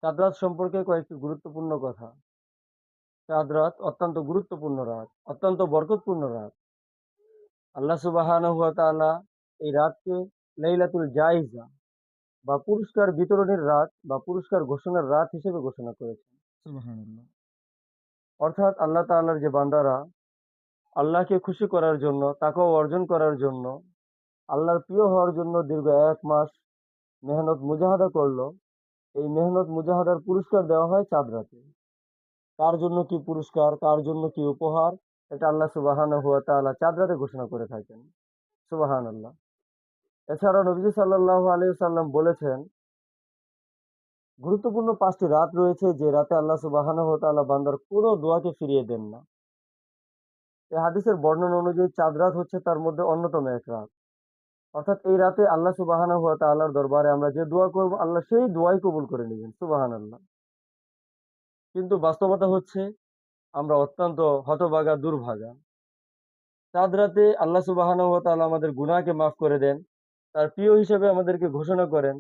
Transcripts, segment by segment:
চাঁদ রাত সম্পর্কে কয়েকটি গুরুত্বপূর্ণ কথা। চাঁদ রাত অত্যন্ত গুরুত্বপূর্ণ রাত, অত্যন্ত বরকতপূর্ণ রাত। আল্লাহ সুবহানাহু ওয়া তাআলা এই রাতকে লাইলাতুল জাইজা বা পুরস্কার বিতরণের রাত বা পুরস্কার ঘোষণার রাত হিসেবে ঘোষণা করেছেন। সুবহানাল্লাহ। অর্থাৎ আল্লাহ তাআলার যে বান্দারা আল্লাহকে খুশি করার জন্য, তাকওয়া অর্জন করার জন্য, আল্লাহর প্রিয় হওয়ার জন্য দীর্ঘ ১ মাস মেহনত মুজাহাদা করল, এই মেহনত মুজাহাদার পুরস্কার দেওয়া হয় চাঁদ রাতে। কার জন্য কি পুরস্কার, কার জন্য কি উপহার, এটা আল্লাহ সুবহানাহু ওয়া তাআলা চাঁদ রাতে ঘোষণা করে থাকেন। সুবহানাল্লাহ। এছাড়াও নবীজি সাল্লাল্লাহু আলাইহি ওয়াসাল্লাম বলেছেন, গুরুত্বপূর্ণ ৫টি রাত রয়েছে যে রাতে আল্লাহ সুবহানাহু ওয়া তাআলা বান্দার কোনো দোয়াকে ফিরিয়ে দেন না। এই হাদিসের বর্ণনা অনুযায়ী চাঁদ রাত হচ্ছে তার মধ্যে অন্যতম এক রাত। অর্থাৎ এই রাতে আল্লাহ সুবহানাহু ওয়া তাআলার দরবারে আমরা যে দোয়া করব, আল্লাহ সেই দোয়াই কবুল করে নিবেন। সুবহানাল্লাহ। কিন্তু বাস্তবতা হচ্ছে আমরা অত্যন্ত হতভাগা, দুর্ভাগা। চাঁদ রাতে আল্লাহ সুবহানাহু ওয়া তাআলা আমাদের গুনাহকে মাফ করে দেন। তার প্রিয় হিসেবে আমাদেরকে ঘোষণা করেন।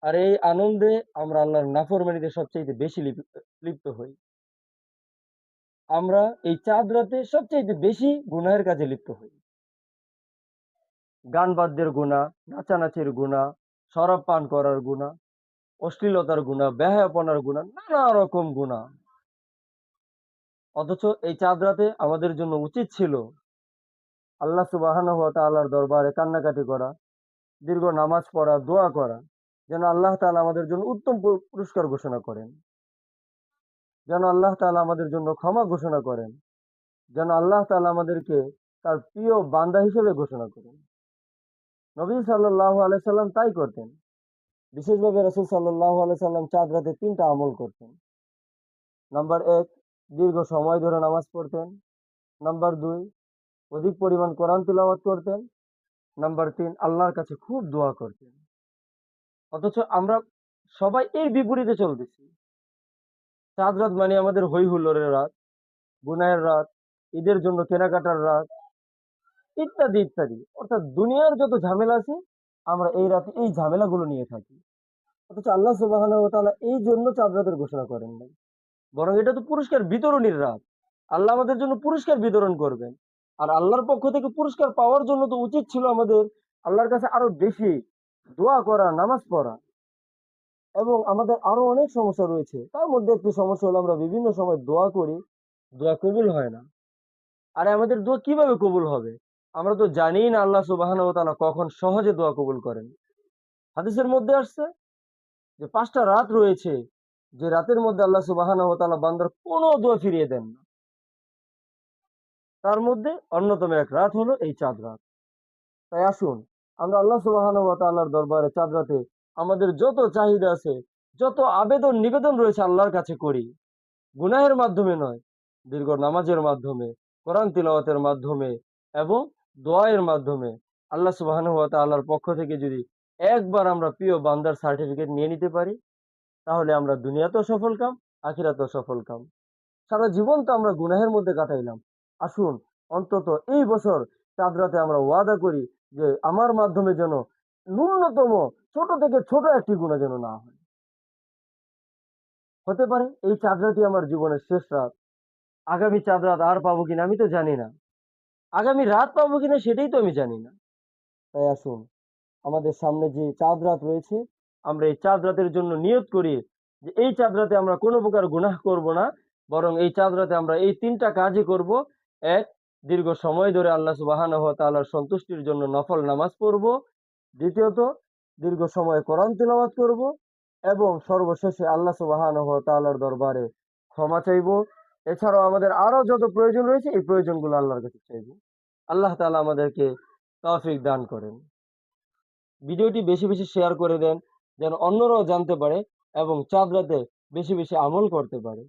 আর এই আনন্দে আমরা আল্লাহর নাফরমানিতে সবচাইতে বেশি লিপ্ত হই। আমরা এই চাঁদ রাতে সবচাইতে বেশি গুনাহের কাজে লিপ্ত হই। গান বাদ্যের গুনাহ, নাচানাচির গুনাহ, শরাব পান করার গুনাহ, অশ্লীলতার গুনাহ, বেহায়াপনার গুনাহ, নানা রকম গুনাহ। অথচ এই চাঁদ রাতে আমাদের জন্য উচিত ছিল আল্লাহ সুবহানাহু ওয়া তাআলার দরবারে কান্নাকাটি করা, দীর্ঘ নামাজ পড়া, দোয়া করা, যেন আল্লাহ তাআলা আমাদের জন্য উত্তম পুরস্কার ঘোষণা করেন। যেন আল্লাহ তাআলা আমাদের জন্য ক্ষমা ঘোষণা করেন। যেন আল্লাহ তাআলা আমাদেরকে তার প্রিয় বান্দা হিসেবে ঘোষণা করেন। নবী সাল্লাল্লাহু আলাইহি সাল্লাম তাই করতেন। বিশেষভাবে রাসূল সাল্লাল্লাহু আলাইহি সাল্লাম চাঁদ রাতে ৩ টা আমল করতেন। নাম্বার ১, দীর্ঘ সময় ধরে নামাজ পড়তেন। নাম্বার ২, অধিক পরিমাণ কোরআন তিলাওয়াত করতেন। নাম্বার ৩, আল্লাহর কাছে খুব দোয়া করতেন। অথচ আমরা সবাই এর বিপরীতে চলতেছি। চাঁদ রাত মানে আমাদের হৈ হুল্লোড়ের রাত, গুনাহের রাত, ঈদের জন্য কেনাকাটার রাত, ইত্যাদি ইত্যাদি। অর্থাৎ দুনিয়ার যত ঝামেলা আছে আমরা এই রাতে এই ঝামেলাগুলো নিয়ে থাকি। অথচ আল্লাহ সুবহানাহু ওয়া তাআলা এই জন্য চাঁদ রাতের ঘোষণা করেন নাই। বরং এটা তো পুরস্কার বিতরণীর রাত। আল্লাহ আমাদের জন্য পুরস্কার বিতরণ করবেন। আর আল্লাহর পক্ষ থেকে পুরস্কার পাওয়ার জন্য তো উচিত ছিল আমাদের আল্লাহর কাছে আরো বেশি দোয়া করা, নামাজ পড়া। এবং আমাদের আরো অনেক সমস্যা রয়েছে। তার মধ্যে একটি সমস্যা হলো আমরা বিভিন্ন সময় দোয়া করি, দোয়া কবুল হয় না। আরে আমাদের দোয়া কিভাবে কবুল হবে? আমরা তো জানিই না আল্লাহ সুবহানাহু ওয়া তাআলা কখন সহজে দোয়া কবুল করেন। হাদিসের মধ্যে আসছে যে ৫ টা রাত রয়েছে যে রাতের মধ্যে আল্লাহ সুবহানাহু ওয়া তাআলা বান্দার কোনো দোয়া ফিরিয়ে দেন না। তার মধ্যে অন্যতম এক রাত হলো এই চাঁদ রাত। তাই আসুন আমরা আল্লাহ সুবহানাহু ওয়া তাআলার দরবারে চাঁদ রাতে আমাদের যত চাহিদা আছে, যত আবেদন নিবেদন রয়েছে আল্লাহর কাছে করি। গুনাহের মাধ্যমে নয়, দীর্ঘ নামাজের মাধ্যমে, কোরআন তিলাওয়াতের মাধ্যমে এবং দোয়ায়ের মাধ্যমে আল্লাহ সুবহানাহু ওয়া তাআলার পক্ষ থেকে যদি একবার আমরা প্রিয় বান্দার সার্টিফিকেট নিয়ে নিতে পারি, তাহলে আমরা দুনিয়াতেও সফল কাম, আখিরাতেও সফল কাম। সারা জীবন তো আমরা গুনাহের মধ্যে কাটাইলাম। আসুন অন্তত এই বছর চাঁদ রাতে আমরা ওয়াদা করি যে আমার মাধ্যমে যেন ন্যূনতম ছোট থেকে ছোট একটি গুনাহ যেন না হয়। হতে পারে এই চাঁদ রাতই আমার জীবনের শেষ রাত। আগামী চাঁদ রাত আর পাবো কিনা আমি তো জানি না। আগামী রাত পাবো কিনা সেটাই তো আমি জানি না। তাই আসুন আমাদের সামনে যে চাঁদ রাত রয়েছে, আমরা এই চাঁদ রাতের জন্য নিয়ত করি যে এই চাঁদ রাতে আমরা কোনো প্রকার গুনাহ করব না। বরং এই চাঁদ রাতে আমরা এই ৩ টা কাজই করব। ১, দীর্ঘ সময় ধরে আল্লাহ সুবহানাহু ওয়া তাআলার সন্তুষ্টির জন্য নফল নামাজ পড়ব। দ্বিতীয়ত, দীর্ঘ সময় কোরআন তিলাওয়াত করব এবং সর্বশেষে আল্লাহ সুবহানাহু ওয়া তাআলার দরবারে ক্ষমা চাইব। এছাড়াও আমাদের আরো যত প্রয়োজন রয়েছে এই প্রয়োজনগুলো আল্লাহর কাছে চাইব। আল্লাহ তাআলা আমাদেরকে তৌফিক দান করেন। ভিডিওটি বেশি বেশি শেয়ার করে দেন যেন অন্যরাও জানতে পারে এবং চাঁদ রাতে বেশি বেশি আমল করতে পারে।